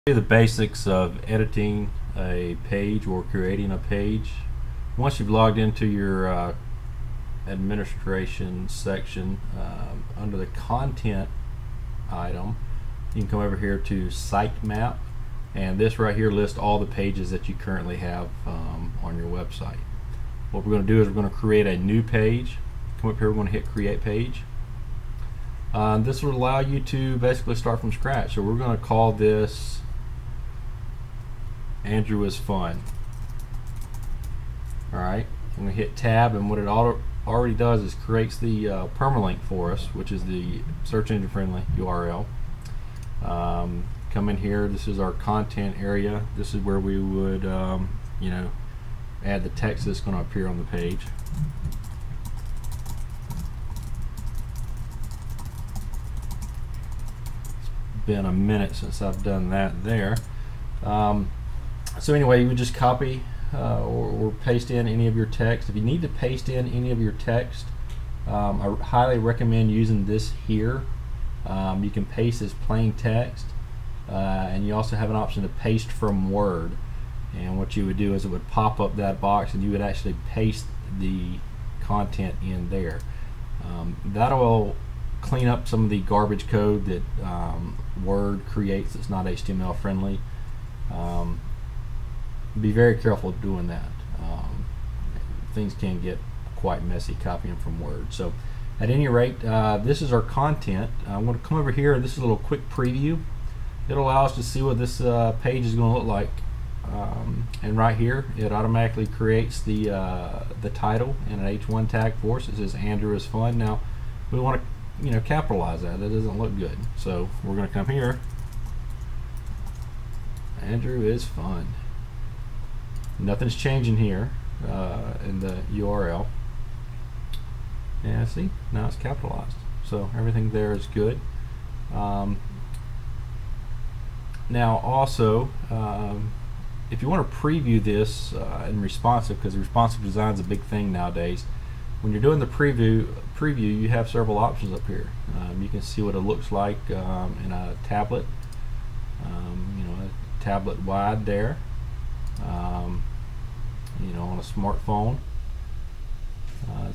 The basics of editing a page or creating a page. Once you've logged into your administration section, under the content item, you can come over here to sitemap, and this right here lists all the pages that you currently have on your website. What we're going to do is we're going to create a new page. Come up here, we're going to hit create page. This will allow you to basically start from scratch. So we're going to call this Andrew is Fun. Alright, I'm going to hit tab, and what it already does is creates the permalink for us, which is the search engine friendly URL. Come in here, this is our content area. This is where we would add the text that's going to appear on the page. It's been a minute since I've done that there. So anyway, you would just copy or paste in any of your text. If you need to paste in any of your text, I highly recommend using this here. You can paste as plain text, and you also have an option to paste from Word. And what you would do is it would pop up that box, and you would actually paste the content in there. That'll clean up some of the garbage code that Word creates that's not HTML friendly. Be very careful of doing that. Things can get quite messy copying from Word. So at any rate, this is our content. I'm going to come over here, and this is a little quick preview. It'll allow us to see what this page is going to look like. And right here it automatically creates the title and an H1 tag for us. It says Andrew is Fun. Now we want to capitalize that. That doesn't look good, so we're going to come here, Andrew is Fun. Nothing's changing here in the URL. Yeah, see, now it's capitalized, so everything there is good. Now also, if you want to preview this in responsive, because responsive design is a big thing nowadays, when you're doing the preview, you have several options up here. You can see what it looks like in a tablet, a tablet wide there, on a smartphone.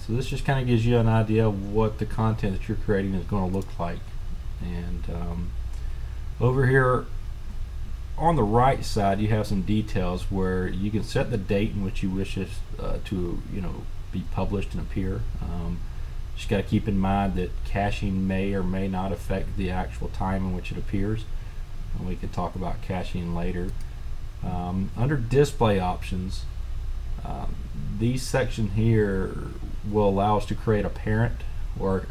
So this just kind of gives you an idea of what the content that you're creating is going to look like. And over here on the right side, you have some details where you can set the date in which you wish it to be published and appear. Just got to keep in mind that caching may or may not affect the actual time in which it appears, and we can talk about caching later. Under display options, these sections here will allow us to create a parent, or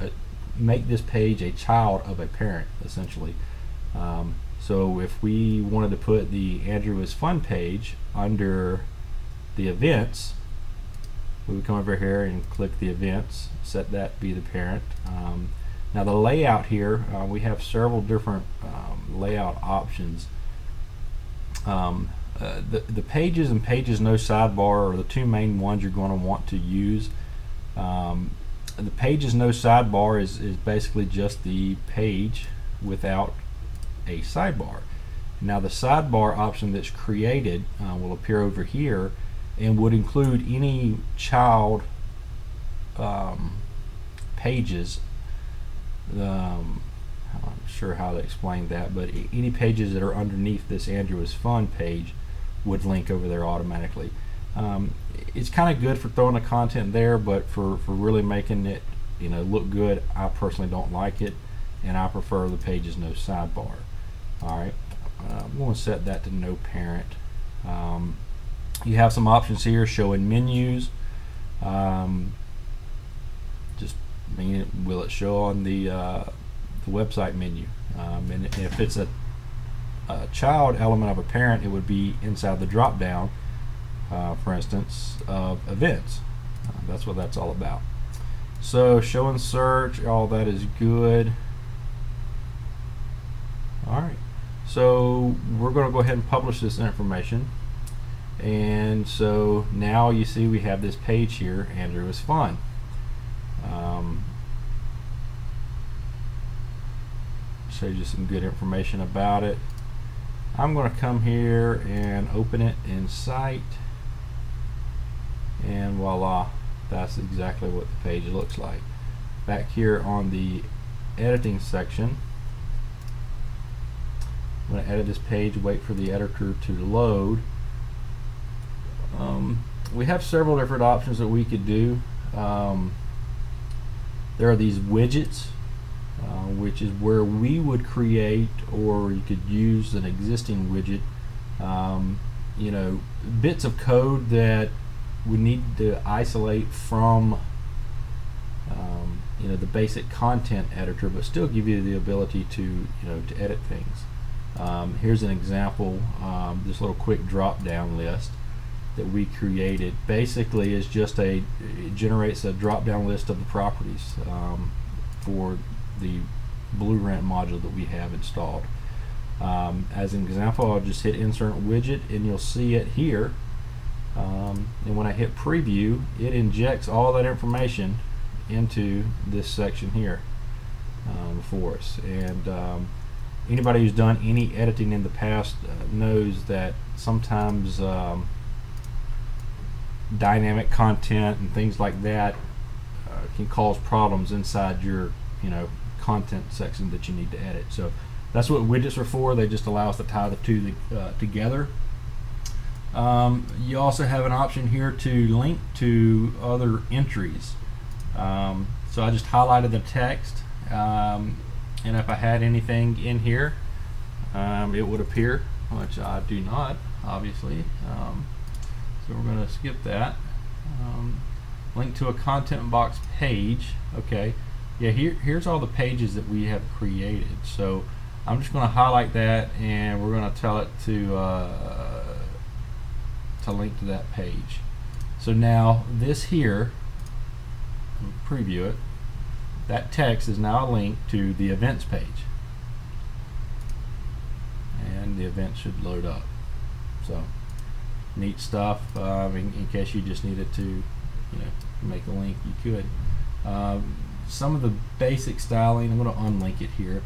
make this page a child of a parent, essentially. So if we wanted to put the Andrew is Fun page under the events, we would come over here and click the events, set that to be the parent. Now the layout here, we have several different layout options. The pages and pages no sidebar are the two main ones you're going to want to use. The pages no sidebar is basically just the page without a sidebar. Now the sidebar option that's created will appear over here and would include any child pages. I'm not sure how to explain that, but any pages that are underneath this Andrew is Fun page would link over there automatically. It's kind of good for throwing the content there, but for really making it look good, I personally don't like it, and I prefer the pages no sidebar. Alright, I'm going to set that to no parent. You have some options here showing menus. Just will it show on the website menu, and if it's a child element of a parent, it would be inside the drop down, for instance, of events. That's what that's all about. So show and search, all that is good. Alright, so we're going to go ahead and publish this information, and so now you see we have this page here, Andrew is Fun. Shows you some good information about it. I'm going to come here and open it in Sight, and voila, that's exactly what the page looks like. Back here on the editing section, I'm going to edit this page, wait for the editor to load. We have several different options that we could do. There are these widgets, which is where we would create, or you could use an existing widget, you know, bits of code that we need to isolate from you know, the basic content editor, but still give you the ability to, you know, to edit things. Here's an example. This little quick drop down list that we created basically is just it generates a drop down list of the properties for the BlueRent module that we have installed. As an example, I'll just hit insert widget and you'll see it here, and when I hit preview, it injects all that information into this section here for us. And anybody who's done any editing in the past knows that sometimes dynamic content and things like that can cause problems inside your, you know, content section that you need to edit. So that's what widgets are for. They just allow us to tie the two together. You also have an option here to link to other entries. So I just highlighted the text, and if I had anything in here, it would appear, which I do not, obviously. So we're going to skip that. Link to a ContentBox page. Okay, yeah, here's all the pages that we have created. So I'm just going to highlight that, and we're going to tell it to link to that page. So now this here, preview it, that text is now a link to the events page, and the event should load up. So neat stuff. In case you just needed to, you know, make a link, you could. Some of the basic styling, I'm going to unlink it here.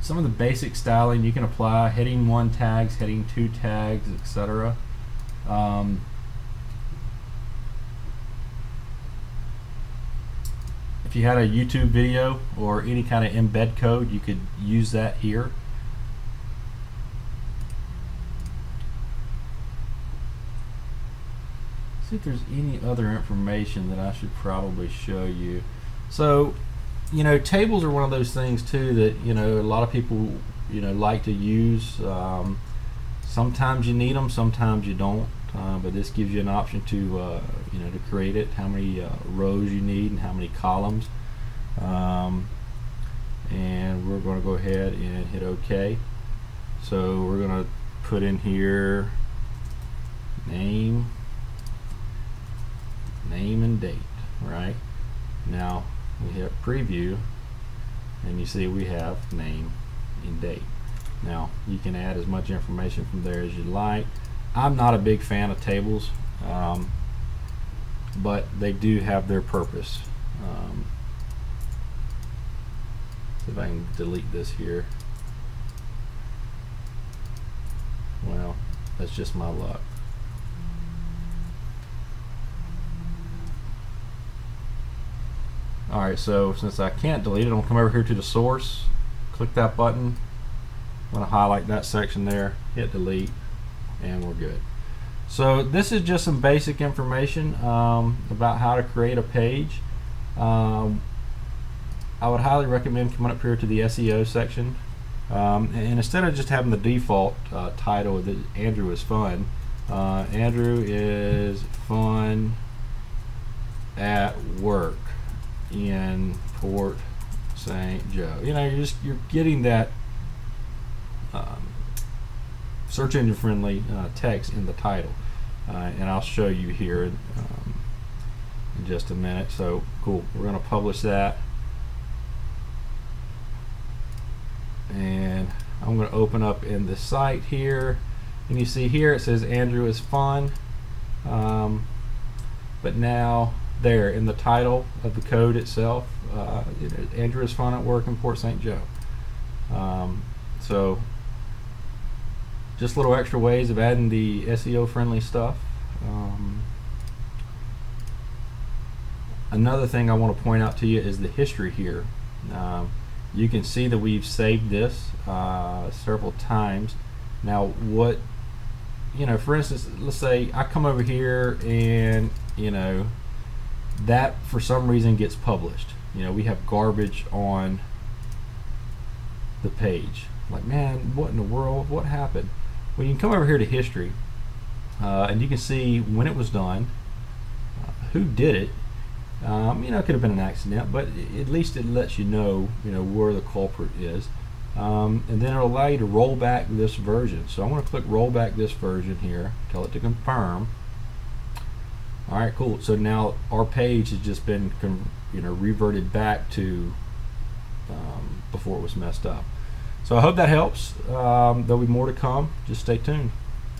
Some of the basic styling you can apply: heading 1 tags, heading 2 tags, etc. If you had a YouTube video or any kind of embed code, you could use that here. See if there's any other information that I should probably show you. So, you know, tables are one of those things too that, you know, a lot of people, you know, like to use. Sometimes you need them, sometimes you don't. But this gives you an option to, you know, to create it, how many rows you need and how many columns. And we're going to go ahead and hit OK. So we're going to put in here name and date. Right now we hit preview, and you see we have name and date. Now you can add as much information from there as you like. I'm not a big fan of tables, but they do have their purpose. See if I can delete this here. Well, that's just my luck. Alright, so since I can't delete it, I'm going to come over here to the source, click that button, I'm going to highlight that section there, hit delete, and we're good. So this is just some basic information about how to create a page. I would highly recommend coming up here to the SEO section, and instead of just having the default title that Andrew is fun, Andrew is fun at work in Port St. Joe. You know, you're getting that search engine friendly text in the title, and I'll show you here in just a minute. So cool, we're going to publish that, and I'm going to open up in the site here, and you see here it says Andrew is fun, but now there in the title of the code itself, Andrew is fun at work in Port St. Joe. So just little extra ways of adding the SEO friendly stuff. Another thing I want to point out to you is the history here. You can see that we've saved this several times. Now what, for instance, let's say I come over here and that for some reason gets published. We have garbage on the page. Like, man, what in the world? What happened? Well, you can come over here to history, and you can see when it was done, who did it. It could have been an accident, but at least it lets you know, where the culprit is. And then it'll allow you to roll back this version. So I'm going to click roll back this version here, tell it to confirm. All right, cool. So now our page has just been, reverted back to before it was messed up. So I hope that helps. There'll be more to come. Just stay tuned.